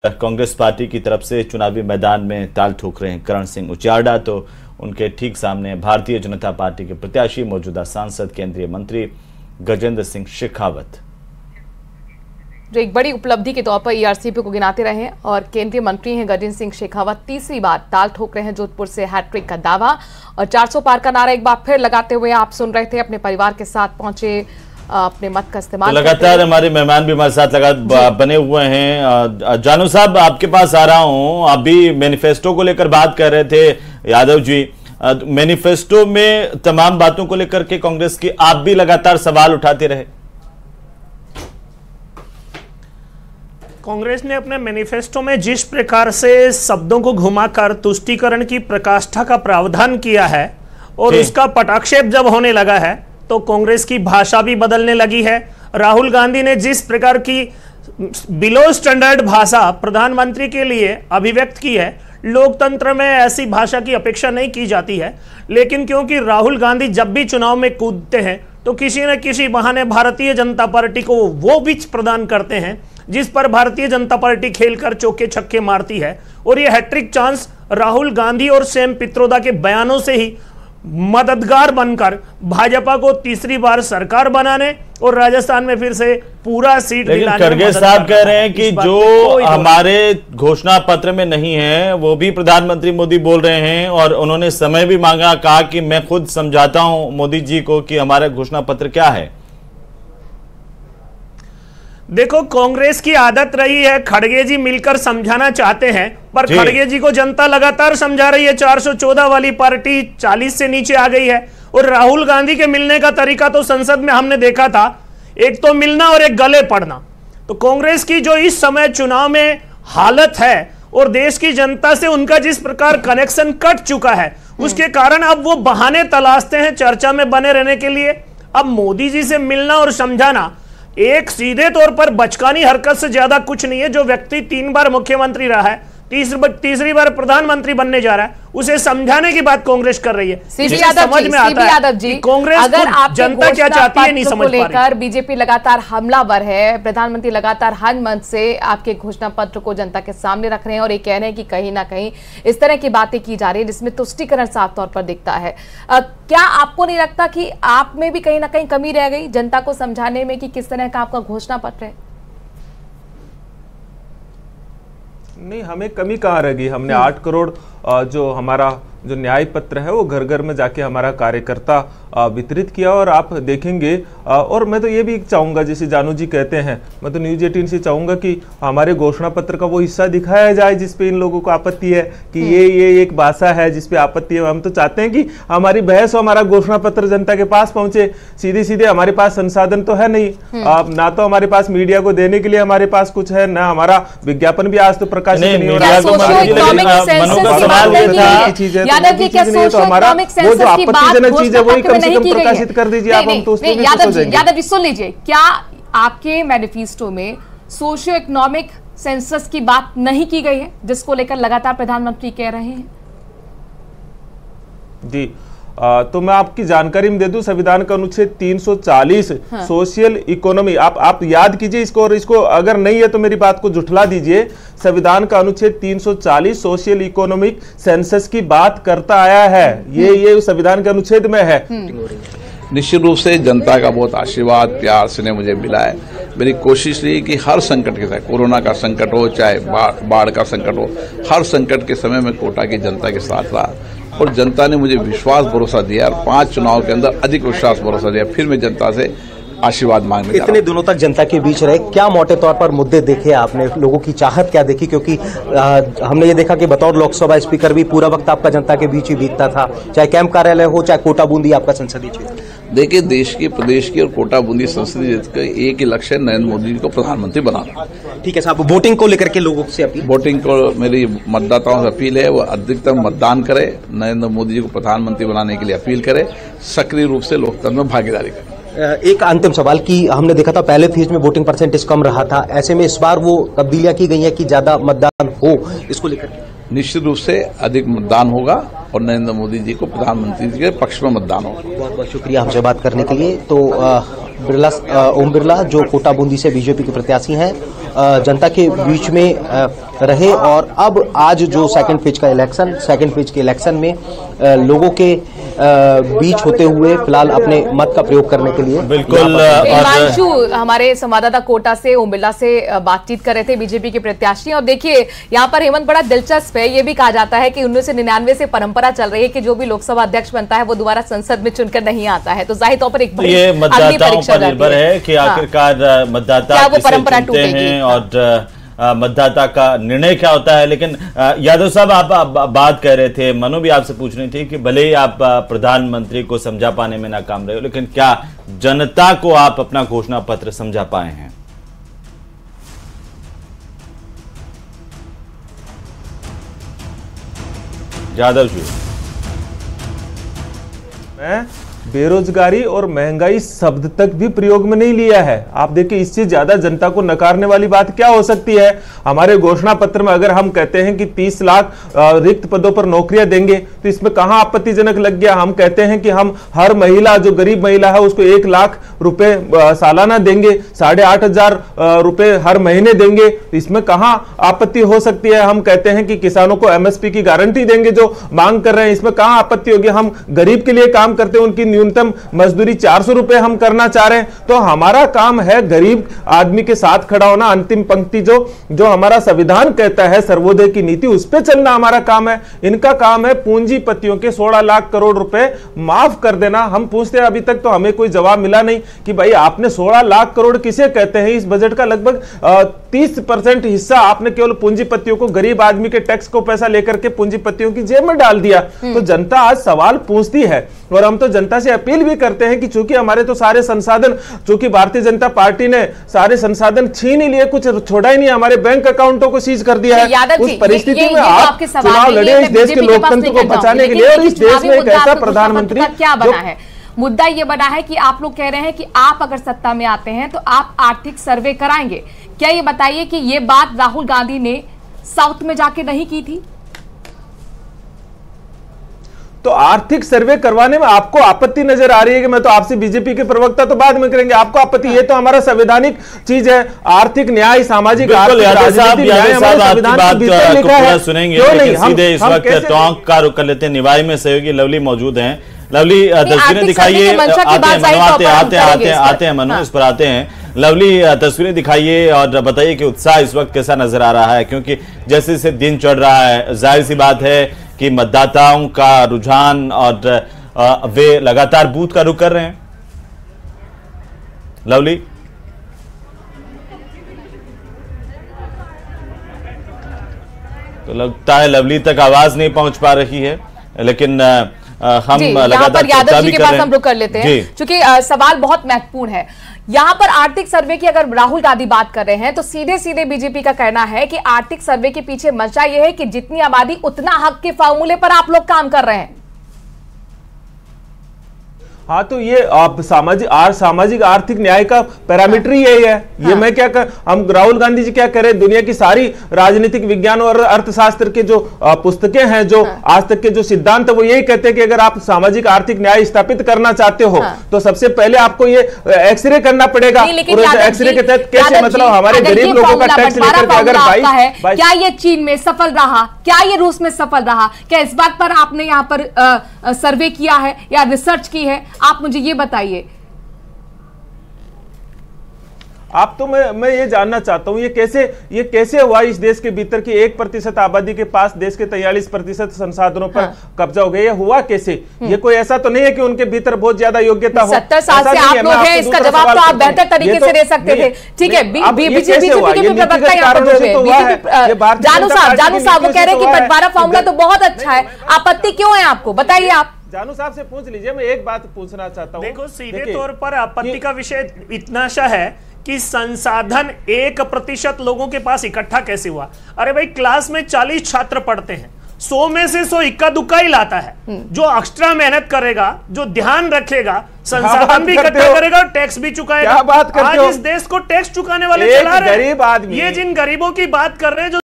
Congress party की तरफ से चुनावी मैदान में ताल ठोक रहे हैं करण सिंह उचियार्डा, तो उनके ठीक सामने भारतीय जनता पार्टी के प्रत्याशी मौजूदा सांसद केंद्रीय मंत्री गजेंद्र सिंह शेखावत, जो एक बड़ी उपलब्धि के तौर पर ईआरसीपी को गिनाते रहे हैं और केंद्रीय मंत्री हैं गजेंद्र सिंह शेखावत तीसरी बार ताल ठोक रहे हैं जोधपुर से हैट्रिक का दावा और 400 पार का नारा एक बार फिर लगाते हुए आप सुन रहे थे। अपने परिवार के साथ पहुंचे, अपने मत का इस्तेमाल तो लगातार हमारे मेहमान भी हमारे साथ बने हुए हैं। जानू साहब, आपके पास आ रहा हूं। अभी मैनिफेस्टो को लेकर बात कर रहे थे यादव जी। मैनिफेस्टो में तमाम बातों को लेकर के कांग्रेस की आप भी लगातार सवाल उठाते रहे। कांग्रेस ने अपने मैनिफेस्टो में जिस प्रकार से शब्दों को घुमाकर तुष्टीकरण की प्रकाष्ठा का प्रावधान किया है और उसका पटाक्षेप जब होने लगा है तो कांग्रेस की भाषा भी बदलने लगी है। राहुल गांधी ने जिस प्रकार की बिलो स्टैंडर्ड भाषा प्रधानमंत्री के लिए अभिव्यक्त की है, लोकतंत्र में ऐसी भाषा की अपेक्षा नहीं की जाती है, लेकिन क्योंकि राहुल गांधी जब भी चुनाव में कूदते हैं तो किसी न किसी बहाने भारतीय जनता पार्टी को वो विच प्रदान करते हैं जिस पर भारतीय जनता पार्टी खेलकर चौके छक्के मारती है। और ये हैट्रिक चांस राहुल गांधी और सैम पित्रोदा के बयानों से ही मददगार बनकर भाजपा को तीसरी बार सरकार बनाने और राजस्थान में फिर से पूरा सीट दिलाने में खड़गे साहब कह रहे हैं कि जो हमारे घोषणा पत्र में नहीं है वो भी प्रधानमंत्री मोदी बोल रहे हैं और उन्होंने समय भी मांगा, कहा कि मैं खुद समझाता हूं मोदी जी को कि हमारा घोषणा पत्र क्या है। देखो, कांग्रेस की आदत रही है, खड़गे जी मिलकर समझाना चाहते हैं पर खड़गे जी को जनता लगातार समझा रही है। 414 वाली पार्टी 40 से नीचे आ गई है और राहुल गांधी के मिलने का तरीका तो संसद में हमने देखा था, एक तो मिलना और एक गले पड़ना। तो कांग्रेस की जो इस समय चुनाव में हालत है और देश की जनता से उनका जिस प्रकार कनेक्शन कट चुका है, उसके कारण अब वो बहाने तलाशते हैं चर्चा में बने रहने के लिए। अब मोदी जी से मिलना और समझाना एक सीधे तौर पर बचकानी हरकत से ज्यादा कुछ नहीं है। जो व्यक्ति 3 बार मुख्यमंत्री रहा है, तीसरी बार प्रधानमंत्री बनने जा रहा है, उसे समझाने की बात कांग्रेस कर रही है। समझ में आता है कि कांग्रेस को जनता क्या चाहती है नहीं समझ पा रही। बीजेपी लगातार हमलावर है, प्रधानमंत्री लगातार हर मंच से आपके घोषणा पत्र को जनता के सामने रख रहे हैं और ये कह रहे हैं कि कहीं ना कहीं इस तरह की बातें की जा रही है जिसमें तुष्टीकरण साफ तौर पर दिखता है। क्या आपको नहीं लगता कि आप में भी कहीं ना कहीं कमी रह गई जनता को समझाने में कि किस तरह का आपका घोषणा पत्र है? नहीं, हमें कमी कहाँ रह गई। हमने 8 करोड़ जो हमारा जो न्याय पत्र है वो घर घर में जाके हमारा कार्यकर्ता वितरित किया और आप देखेंगे। और मैं तो ये भी चाहूँगा, जैसे जानू जी कहते हैं, मैं तो न्यूज़ 18 से चाहूँगा कि हमारे घोषणा पत्र का वो हिस्सा दिखाया जाए जिसपे इन लोगों को आपत्ति है कि ये एक भाषा है जिसपे आपत्ति है। हम तो चाहते हैं कि हमारी बहस और हमारा घोषणा पत्र जनता के पास पहुंचे। सीधे हमारे पास संसाधन तो है नहीं, ना तो हमारे पास मीडिया को देने के लिए हमारे पास कुछ है, ना हमारा विज्ञापन भी आज तो प्रकाशित नहीं हो रहा है। यादव जी, क्या सोशियो-इकोनॉमिक सेंसस की बात घोषणा पत्र में नहीं की गई है? कर दीजिए आप, हम तो उसमें भी यादव जी सुन लीजिए, क्या आपके मैनिफेस्टो में सोशियो इकोनॉमिक सेंसस की बात नहीं की गई है जिसको लेकर लगातार प्रधानमंत्री कह रहे हैं? जी, तो मैं आपकी जानकारी में दे दूं, संविधान का अनुच्छेद 340 सोशल इकोनॉमी, आप याद कीजिए इसको, और इसको अगर नहीं है तो मेरी बात को जुठला दीजिए। संविधान का अनुच्छेद 340 सोशल इकोनॉमिक सेंसस की बात करता आया है, ये संविधान के अनुच्छेद में है। निश्चित रूप से जनता का बहुत आशीर्वाद प्यार से मुझे मिला है। मेरी कोशिश रही कि हर संकट के साथ, कोरोना का संकट हो चाहे बाढ़ का संकट हो, हर संकट के समय में कोटा की जनता के साथ रहा और जनता ने मुझे विश्वास भरोसा दिया और 5 चुनाव के अंदर अधिक विश्वास भरोसा दिया। फिर मैं जनता से आशीर्वाद मांगने जा रहा हूं। इतने दिनों तक जनता के बीच रहे, क्या मोटे तौर पर मुद्दे देखे आपने, लोगों की चाहत क्या देखी? क्योंकि हमने ये देखा कि बतौर लोकसभा स्पीकर भी पूरा वक्त आपका जनता के बीच ही बीतता था, चाहे कैंप कार्यालय हो चाहे कोटा बूंदी आपका संसदीय क्षेत्र। देखिए, देश की, प्रदेश की और कोटा बूंदी संसदीय क्षेत्र का एक ही लक्ष्य है, नरेंद्र मोदी जी को प्रधानमंत्री बनाना। ठीक है साहब, वोटिंग को लेकर के लोगों से अपील? वोटिंग को मेरी मतदाताओं से अपील है, वो अधिकतम मतदान करे, नरेंद्र मोदी जी को प्रधानमंत्री बनाने के लिए अपील करे, सक्रिय रूप से लोकतंत्र में भागीदारी करे। एक अंतिम सवाल कि हमने देखा था पहले फेज में वोटिंग परसेंटेज कम रहा था, ऐसे में इस बार वो तब्दीलियां की गई हैं कि ज्यादा मतदान हो, इसको लेकर निश्चित रूप से अधिक मतदान होगा और नरेंद्र मोदी जी को प्रधानमंत्री जी के पक्ष में मतदान होगा। बहुत बहुत शुक्रिया हमसे बात करने के लिए। तो ओम बिरला जो कोटा बूंदी से बीजेपी के प्रत्याशी हैं, जनता के बीच में रहे और अब आज जो सेकंड फेज के इलेक्शन में लोगों के बीच होते हुए फिलहाल अपने मत का प्रयोग करने के लिए बिल्कुल। हिमांशु हमारे संवाददाता कोटा से ओम बिरला से बातचीत कर रहे थे, बीजेपी के प्रत्याशी। और देखिए यहाँ पर हेमंत, बड़ा दिलचस्प है, ये भी कहा जाता है कि 1999 से परंपरा चल रही है कि जो भी लोकसभा अध्यक्ष बनता है वो दोबारा संसद में चुनकर नहीं आता है, तो जाहिर तौर पर एक ये मतदाताओं पर निर्भर है कि आखिरकार मतदाता वो परंपरा टूटेगी और मतदाता का निर्णय क्या होता है। लेकिन यादव साहब, आप बात कर रहे थे, मनु भी आपसे पूछ रही थी कि भले ही आप प्रधानमंत्री को समझा पाने में नाकाम रहे हो, लेकिन क्या जनता को आप अपना घोषणा पत्र समझा पाए हैं? यादव जी, मैं बेरोजगारी और महंगाई शब्द तक भी प्रयोग में नहीं लिया है। आप देखिए, इससे ज्यादा जनता को नकारने वाली बात क्या हो सकती है? हमारे घोषणा पत्र में अगर हम कहते हैं कि 30 लाख रिक्त पदों पर नौकरियां देंगे, तो इसमें कहां आपत्तिजनक लग गया? हम कहते हैं कि हम हर महिला, जो गरीब महिला है, उसको 1 लाख रुपए सालाना देंगे, 8,500 रुपए हर महीने देंगे, तो इसमें कहां आपत्ति हो सकती है? हम कहते हैं कि किसानों को MSP की गारंटी देंगे जो मांग कर रहे हैं, इसमें कहां आपत्ति होगी? हम गरीब के लिए काम करते हैं, उनकी न्यूनतम मजदूरी 400 रुपए हम करना चाह रहे हैं। तो हमारा काम है गरीब आदमी के साथ खड़ा होना, अंतिम पंक्ति जो हमारा संविधान कहता है, सर्वोदय की नीति, उस पे चलना हमारा काम है। इनका काम है पूंजीपतियों के 16 लाख करोड़ रुपए माफ कर देना। हम पूछते हैं, अभी तक तो हमें कोई जवाब मिला नहीं कि भाई आपने 16 लाख करोड़ किसे कहते हैं? इस बजट का लगभग 30% हिस्सा आपने केवल पूंजीपतियों को, गरीब आदमी के टैक्स को पैसा लेकर के पूंजीपतियों की जेब में डाल दिया। तो जनता आज सवाल पूछती है और हम तो जनता से अपील भी करते हैं कि चूंकि हमारे तो सारे संसाधन, चूंकि भारतीय जनता पार्टी ने सारे संसाधन छीन ही लिए, कुछ छोड़ा ही नहीं, हमारे बैंक अकाउंटों को सीज कर दिया है। उस परिस्थिति में आप चुनाव लड़े इस देश के लोकतंत्र को बचाने के लिए, और इस देश में एक ऐसा प्रधानमंत्री क्या बना है? मुद्दा ये बना है कि आप लोग कह रहे हैं कि आप अगर सत्ता में आते हैं तो आप आर्थिक सर्वे कराएंगे। क्या ये बताइए कि ये बात राहुल गांधी ने साउथ में जाके नहीं की थी? तो आर्थिक सर्वे करवाने में आपको आपत्ति नजर आ रही है कि मैं तो आपसे बीजेपी के प्रवक्ता तो बाद में करेंगे, आपको आपत्ति? ये तो हमारा संवैधानिक चीज है, आर्थिक न्याय, सामाजिक सुनेंगे। सीधे इस वक्त टोंक का रुख कर लेते हैं, निवाई में सहयोगी लवली मौजूद हैं। लवली, तस्वीरें दिखाइए, आते हैं मनु, इस पर आते हैं। लवली, तस्वीरें दिखाइए और बताइए कि उत्साह इस वक्त कैसा नजर आ रहा है, क्योंकि जैसे जैसे दिन चढ़ रहा है, जाहिर सी बात है कि मतदाताओं का रुझान और वे लगातार बूथ का रुख कर रहे हैं। लवली, तो लगता है लवली तक आवाज नहीं पहुंच पा रही है, लेकिन हम लगातार यादव जी के पास हम रुक कर लेते हैं, क्योंकि सवाल बहुत महत्वपूर्ण है। यहां पर आर्थिक सर्वे की अगर राहुल गांधी बात कर रहे हैं तो सीधे सीधे बीजेपी का कहना है कि आर्थिक सर्वे के पीछे मंशा यह है कि जितनी आबादी उतना हक के फॉर्मूले पर आप लोग काम कर रहे हैं। हाँ, तो ये आप सामाजिक आर्थिक न्याय का पैरामीटर ही यही है। ये मैं क्या कर, हम राहुल गांधी जी क्या करें? दुनिया की सारी राजनीतिक विज्ञान और अर्थशास्त्र के जो पुस्तकें हैं, जो आज तक के जो सिद्धांत है, वो यही कहते हैं कि अगर आप सामाजिक आर्थिक न्याय स्थापित करना चाहते हो तो सबसे पहले आपको ये एक्सरे करना पड़ेगा। और एक्सरे के तहत कैसे, मतलब हमारे गरीब लोगों का टैक्स लेकर के अगर क्या ये चीन में सफल रहा, क्या ये रूस में सफल रहा, क्या इस बात पर आपने यहाँ पर सर्वे किया है या रिसर्च की है? आप मुझे ये बताइए। आप तो मैं ये जानना चाहता हूं, ये कैसे हुआ इस देश के भीतर की 1% आबादी के पास देश के 43% संसाधनों पर कब्जा हो गया? ये हुआ कैसे? ये कोई ऐसा तो नहीं है कि उनके भीतर बहुत ज्यादा योग्यता हो। 70 साल से आप लोग हैं, इसका जवाब तो आप बेहतर तरीके से दे सकते थे। ठीक है, बीजेपी के प्रवक्ता यहाँ पर जानू साहब वो कह रहे हैं कि बंटवारा फॉर्मूला तो बहुत अच्छा है, आपत्ति क्यों है आपको? बताइए आप। जानू साहब से पूछ लीजिए, मैं एक बात पूछना चाहता हूं। देखो, सीधे तौर पर आपत्ति का विषय इतना सा है कि संसाधन 1% लोगों के पास इकट्ठा कैसे हुआ? अरे भाई, क्लास में 40 छात्र पढ़ते हैं, 100 में से 100 इक्का दुक्का ही लाता है। जो एक्स्ट्रा मेहनत करेगा, जो ध्यान रखेगा, संसाधन भी इकट्ठा करेगा और टैक्स भी चुकाएगा। क्या बात करते हो? आज इस देश को टैक्स चुकाने वाले चला रहे हैं। गरीब आदमी, ये जिन गरीबों की बात कर रहे हैं, जो